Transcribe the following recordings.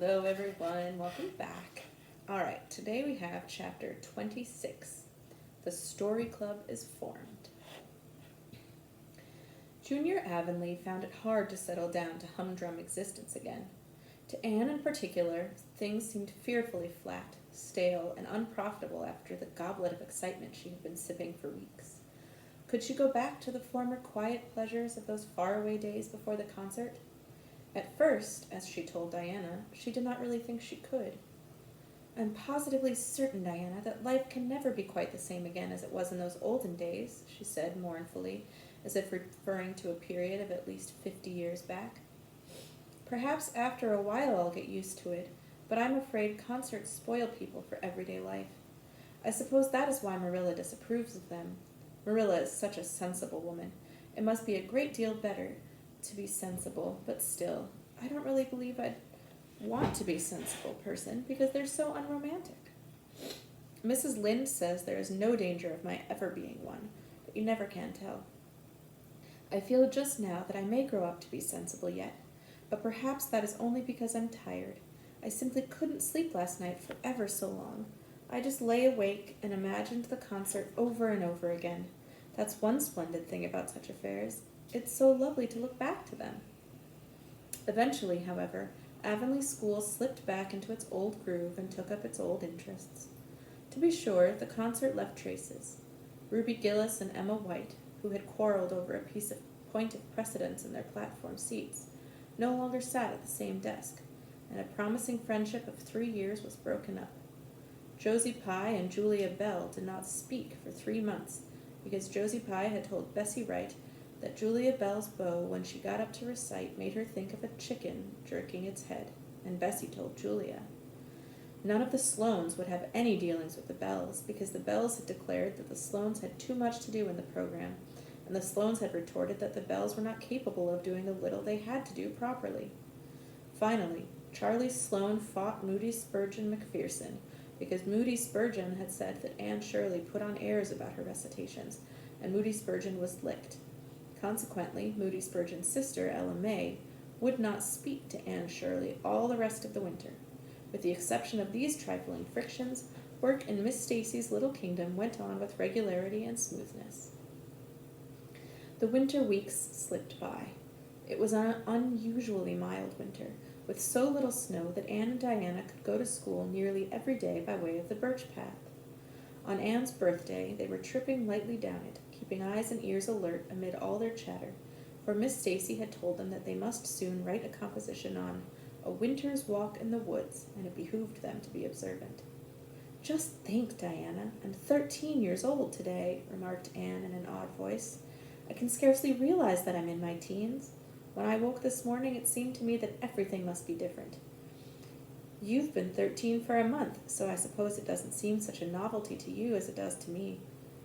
Hello, everyone. Welcome back. All right, today we have chapter 26. The Story Club is formed. Junior Avonlea found it hard to settle down to humdrum existence again. To Anne in particular, things seemed fearfully flat, stale, and unprofitable after the goblet of excitement she had been sipping for weeks. Could she go back to the former quiet pleasures of those faraway days before the concert? At first, as she told Diana, she did not really think she could. "I'm positively certain, Diana, that life can never be quite the same again as it was in those olden days," she said mournfully, as if referring to a period of at least 50 years back. "Perhaps after a while I'll get used to it, but I'm afraid concerts spoil people for everyday life. I suppose that is why Marilla disapproves of them. Marilla is such a sensible woman. It must be a great deal better to be sensible, but still, I don't really believe I'd want to be a sensible person because they're so unromantic. Mrs. Lynde says there is no danger of my ever being one, but you never can tell. I feel just now that I may grow up to be sensible yet, but perhaps that is only because I'm tired. I simply couldn't sleep last night for ever so long. I just lay awake and imagined the concert over and over again. That's one splendid thing about such affairs. It's so lovely to look back to them." Eventually, however, Avonlea School slipped back into its old groove and took up its old interests. To be sure, the concert left traces. Ruby Gillis and Emma White, who had quarreled over a point of precedence in their platform seats, no longer sat at the same desk, and a promising friendship of 3 years was broken up. Josie Pye and Julia Bell did not speak for 3 months because Josie Pye had told Bessie Wright that Julia Bell's bow, when she got up to recite, made her think of a chicken jerking its head, and Bessie told Julia. None of the Sloanes would have any dealings with the Bells, because the Bells had declared that the Sloanes had too much to do in the program, and the Sloanes had retorted that the Bells were not capable of doing the little they had to do properly. Finally, Charlie Sloane fought Moody Spurgeon McPherson, because Moody Spurgeon had said that Anne Shirley put on airs about her recitations, and Moody Spurgeon was licked. Consequently, Moody Spurgeon's sister, Ella May, would not speak to Anne Shirley all the rest of the winter. With the exception of these trifling frictions, work in Miss Stacy's little kingdom went on with regularity and smoothness. The winter weeks slipped by. It was an unusually mild winter, with so little snow that Anne and Diana could go to school nearly every day by way of the birch path. On Anne's birthday, they were tripping lightly down it, keeping eyes and ears alert amid all their chatter, for Miss Stacy had told them that they must soon write a composition on "A Winter's Walk in the Woods," and it behooved them to be observant. "Just think, Diana, I'm 13 years old today," remarked Anne in an odd voice. "I can scarcely realize that I'm in my teens. When I woke this morning, it seemed to me that everything must be different. You've been 13 for a month, so I suppose it doesn't seem such a novelty to you as it does to me.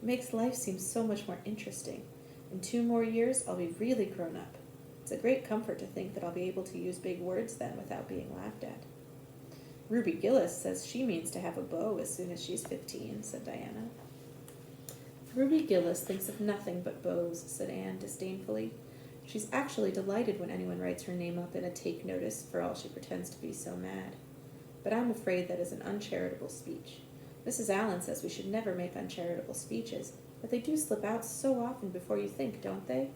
It makes life seem so much more interesting. In 2 more years, I'll be really grown up. It's a great comfort to think that I'll be able to use big words then without being laughed at." "Ruby Gillis says she means to have a beau as soon as she's 15, said Diana. "Ruby Gillis thinks of nothing but beaux," said Anne disdainfully. "She's actually delighted when anyone writes her name up in a take notice, for all she pretends to be so mad. But I'm afraid that is an uncharitable speech. Mrs. Allen says we should never make uncharitable speeches, but they do slip out so often before you think, don't they?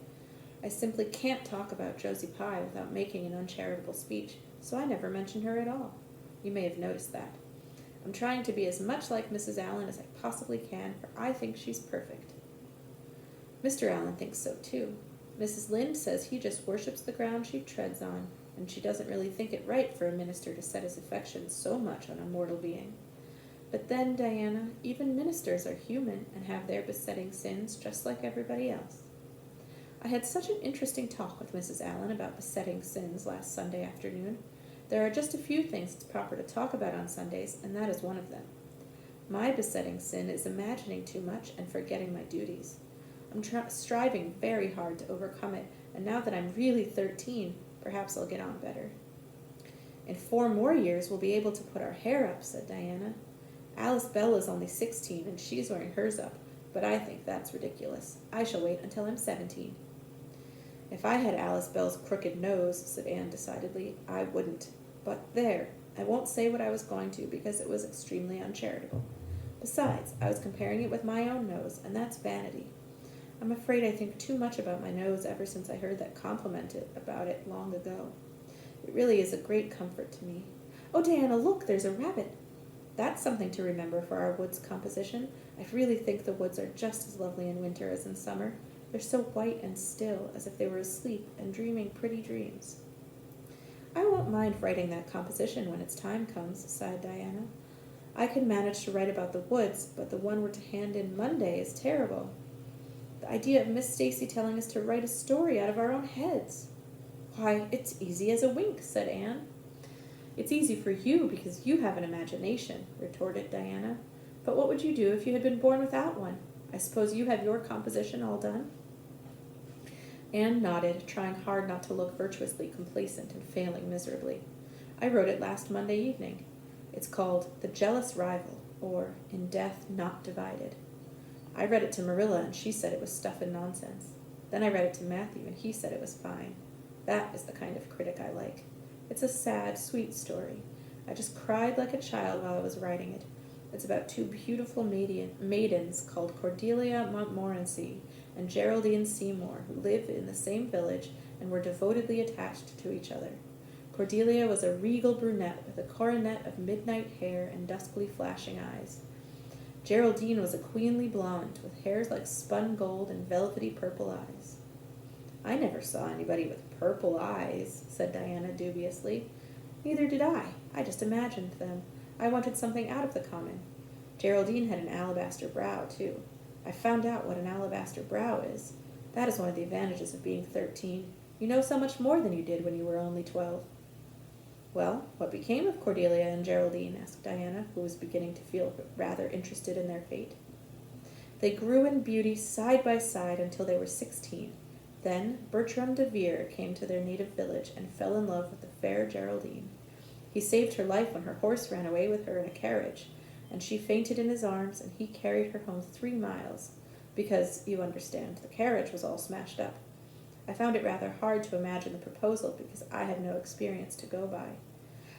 I simply can't talk about Josie Pye without making an uncharitable speech, so I never mention her at all. You may have noticed that. I'm trying to be as much like Mrs. Allen as I possibly can, for I think she's perfect." "Mr. Allen thinks so too. Mrs. Lynde says he just worships the ground she treads on, and she doesn't really think it right for a minister to set his affections so much on a mortal being. But then, Diana, even ministers are human and have their besetting sins just like everybody else." "I had such an interesting talk with Mrs. Allen about besetting sins last Sunday afternoon. There are just a few things it's proper to talk about on Sundays, and that is one of them. My besetting sin is imagining too much and forgetting my duties. I'm striving very hard to overcome it, and now that I'm really 13, perhaps I'll get on better." "In 4 more years we'll be able to put our hair up," said Diana. "Alice Bell is only 16, and she's wearing hers up, but I think that's ridiculous. I shall wait until I'm 17. "If I had Alice Bell's crooked nose," said Anne decidedly, "I wouldn't. But there, I won't say what I was going to because it was extremely uncharitable. Besides, I was comparing it with my own nose, and that's vanity. I'm afraid I think too much about my nose ever since I heard that compliment about it long ago. It really is a great comfort to me. Oh, Diana, look, there's a rabbit. That's something to remember for our woods composition. I really think the woods are just as lovely in winter as in summer. They're so white and still, as if they were asleep and dreaming pretty dreams. I won't mind writing that composition when its time comes, sighed Diana. I could manage to write about the woods, but the one we're to hand in Monday is terrible. The idea of Miss Stacy telling us to write a story out of our own heads. Why, it's easy as a wink, said Anne. It's easy for you because you have an imagination, retorted Diana. But what would you do if you had been born without one? I suppose you have your composition all done? Anne nodded, trying hard not to look virtuously complacent and failing miserably. I wrote it last Monday evening. It's called The Jealous Rival, or In Death Not Divided. I read it to Marilla, and she said it was stuff and nonsense. Then I read it to Matthew, and he said it was fine. That is the kind of critic I like. It's a sad, sweet story. I just cried like a child while I was writing it. It's about two beautiful maidens called Cordelia Montmorency and Geraldine Seymour, who live in the same village and were devotedly attached to each other. Cordelia was a regal brunette with a coronet of midnight hair and duskly flashing eyes. Geraldine was a queenly blonde with hairs like spun gold and velvety purple eyes. I never saw anybody with purple eyes, said Diana dubiously. Neither did I. I just imagined them. I wanted something out of the common. Geraldine had an alabaster brow, too. I found out what an alabaster brow is. That is one of the advantages of being 13. You know so much more than you did when you were only 12. Well, what became of Cordelia and Geraldine? Asked Diana, who was beginning to feel rather interested in their fate. They grew in beauty side by side until they were 16. Then Bertram de Vere came to their native village and fell in love with the fair Geraldine. He saved her life when her horse ran away with her in a carriage, and she fainted in his arms, and he carried her home 3 miles, because, you understand, the carriage was all smashed up. I found it rather hard to imagine the proposal because I had no experience to go by.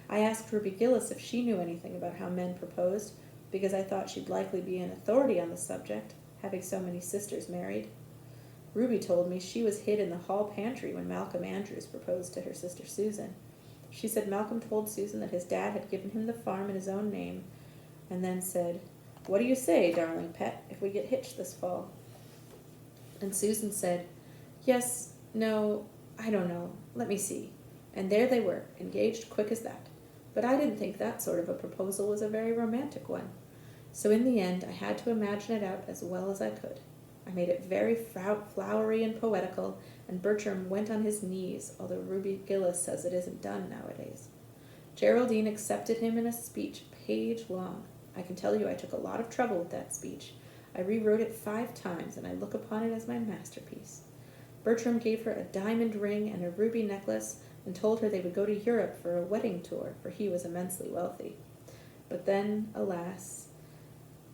I asked Ruby Gillis if she knew anything about how men proposed, because I thought she'd likely be an authority on the subject, having so many sisters married. Ruby told me she was hid in the hall pantry when Malcolm Andrews proposed to her sister Susan. She said Malcolm told Susan that his dad had given him the farm in his own name, and then said, "What do you say, darling pet, if we get hitched this fall?" And Susan said, "Yes, no, I don't know, let me see." And there they were, engaged quick as that. But I didn't think that sort of a proposal was a very romantic one. So in the end, I had to imagine it out as well as I could. I made it very flowery and poetical, and Bertram went on his knees, although Ruby Gillis says it isn't done nowadays. Geraldine accepted him in a speech page long. I can tell you I took a lot of trouble with that speech. I rewrote it 5 times, and I look upon it as my masterpiece. Bertram gave her a diamond ring and a ruby necklace, and told her they would go to Europe for a wedding tour, for he was immensely wealthy. But then, alas,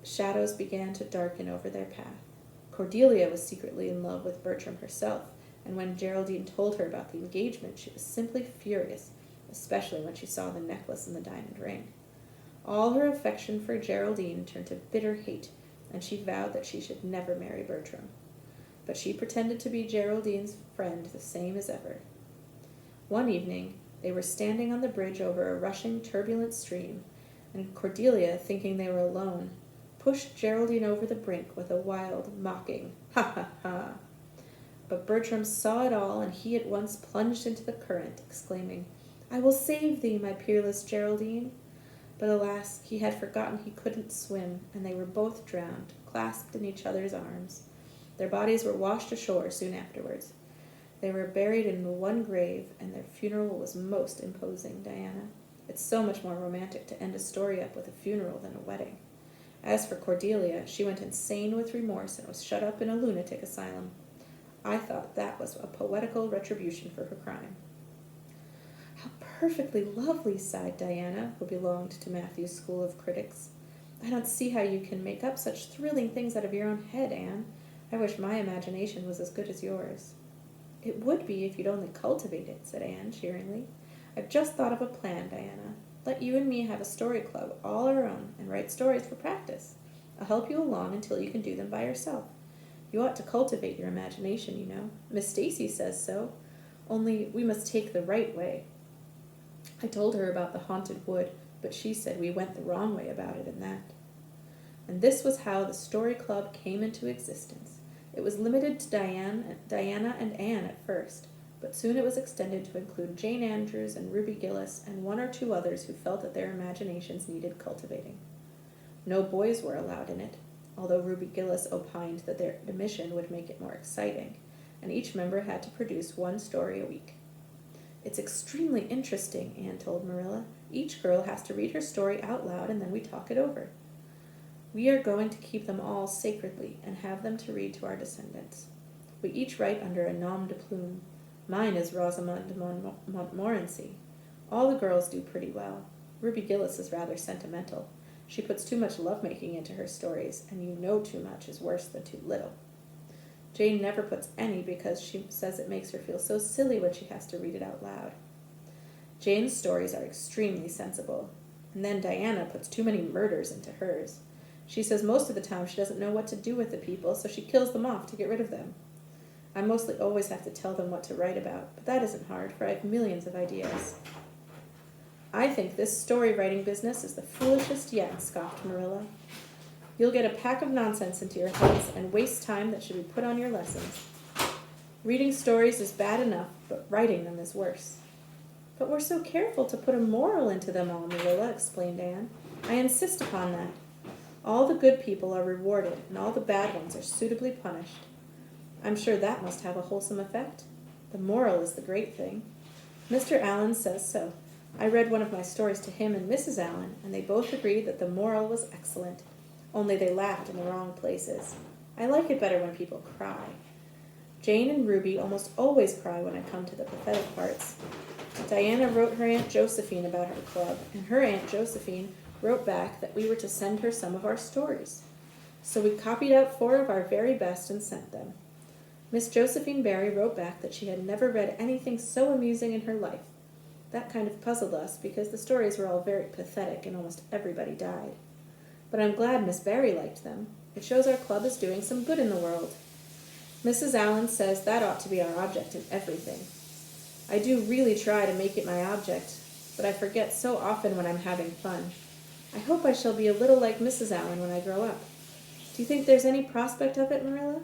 shadows began to darken over their path. Cordelia was secretly in love with Bertram herself, and when Geraldine told her about the engagement, she was simply furious, especially when she saw the necklace and the diamond ring. All her affection for Geraldine turned to bitter hate, and she vowed that she should never marry Bertram. But she pretended to be Geraldine's friend the same as ever. One evening, they were standing on the bridge over a rushing, turbulent stream, and Cordelia, thinking they were alone, pushed Geraldine over the brink with a wild, mocking, "Ha, ha, ha." But Bertram saw it all, and he at once plunged into the current, exclaiming, "I will save thee, my peerless Geraldine." But alas, he had forgotten he couldn't swim, and they were both drowned, clasped in each other's arms. Their bodies were washed ashore soon afterwards. They were buried in one grave, and their funeral was most imposing, Diana. It's so much more romantic to end a story up with a funeral than a wedding. As for Cordelia, she went insane with remorse and was shut up in a lunatic asylum. I thought that was a poetical retribution for her crime. How perfectly lovely, sighed Diana, who belonged to Matthew's school of critics. I don't see how you can make up such thrilling things out of your own head, Anne. I wish my imagination was as good as yours. It would be if you'd only cultivate it, said Anne cheeringly. I've just thought of a plan, Diana. Let you and me have a story club all our own and write stories for practice. I'll help you along until you can do them by yourself. You ought to cultivate your imagination, you know. Miss Stacy says so. Only we must take the right way. I told her about the haunted wood, but she said we went the wrong way about it in that. And this was how the story club came into existence. It was limited to Diana and Anne at first, but soon it was extended to include Jane Andrews and Ruby Gillis and one or two others who felt that their imaginations needed cultivating. No boys were allowed in it, although Ruby Gillis opined that their admission would make it more exciting, and each member had to produce one story a week. It's extremely interesting, Anne told Marilla. Each girl has to read her story out loud and then we talk it over. We are going to keep them all sacredly and have them to read to our descendants. We each write under a nom de plume. Mine is Rosamond de Montmorency. All the girls do pretty well. Ruby Gillis is rather sentimental. She puts too much lovemaking into her stories, and you know too much is worse than too little. Jane never puts any because she says it makes her feel so silly when she has to read it out loud. Jane's stories are extremely sensible, and then Diana puts too many murders into hers. She says most of the time she doesn't know what to do with the people, so she kills them off to get rid of them. I mostly always have to tell them what to write about, but that isn't hard, for I have millions of ideas. I think this story writing business is the foolishest yet, scoffed Marilla. You'll get a pack of nonsense into your heads and waste time that should be put on your lessons. Reading stories is bad enough, but writing them is worse. But we're so careful to put a moral into them all, Marilla, explained Anne. I insist upon that. All the good people are rewarded, and all the bad ones are suitably punished. I'm sure that must have a wholesome effect. The moral is the great thing. Mr. Allen says so. I read one of my stories to him and Mrs. Allen, and they both agreed that the moral was excellent, only they laughed in the wrong places. I like it better when people cry. Jane and Ruby almost always cry when I come to the pathetic parts. Diana wrote her Aunt Josephine about her club, and her Aunt Josephine wrote back that we were to send her some of our stories. So we copied out 4 of our very best and sent them. Miss Josephine Barry wrote back that she had never read anything so amusing in her life. That kind of puzzled us because the stories were all very pathetic and almost everybody died. But I'm glad Miss Barry liked them. It shows our club is doing some good in the world. Mrs. Allen says that ought to be our object in everything. I do really try to make it my object, but I forget so often when I'm having fun. I hope I shall be a little like Mrs. Allen when I grow up. Do you think there's any prospect of it, Marilla?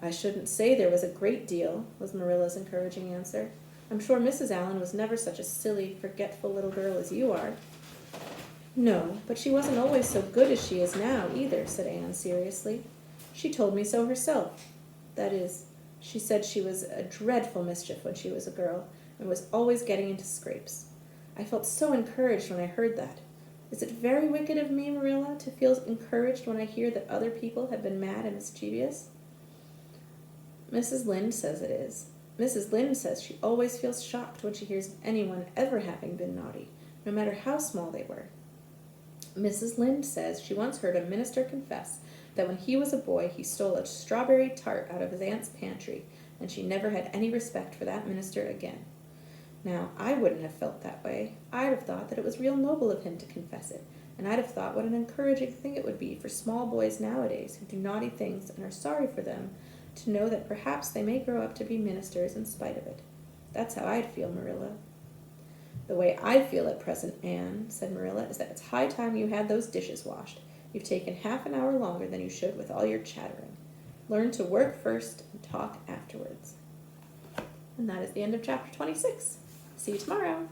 I shouldn't say there was a great deal, was Marilla's encouraging answer. I'm sure Mrs. Allen was never such a silly, forgetful little girl as you are. No, but she wasn't always so good as she is now, either, said Anne seriously. She told me so herself. That is, she said she was a dreadful mischief when she was a girl, and was always getting into scrapes. I felt so encouraged when I heard that. Is it very wicked of me, Marilla, to feel encouraged when I hear that other people have been mad and mischievous? Mrs. Lynde says it is. Mrs. Lynde says she always feels shocked when she hears of anyone ever having been naughty, no matter how small they were. Mrs. Lynde says she once heard a minister confess that when he was a boy he stole a strawberry tart out of his aunt's pantry, and she never had any respect for that minister again. Now, I wouldn't have felt that way. I'd have thought that it was real noble of him to confess it, and I'd have thought what an encouraging thing it would be for small boys nowadays who do naughty things and are sorry for them to know that perhaps they may grow up to be ministers in spite of it. That's how I'd feel, Marilla. The way I feel at present, Anne, said Marilla, is that it's high time you had those dishes washed. You've taken half an hour longer than you should with all your chattering. Learn to work first and talk afterwards. And that is the end of chapter 26. See you tomorrow.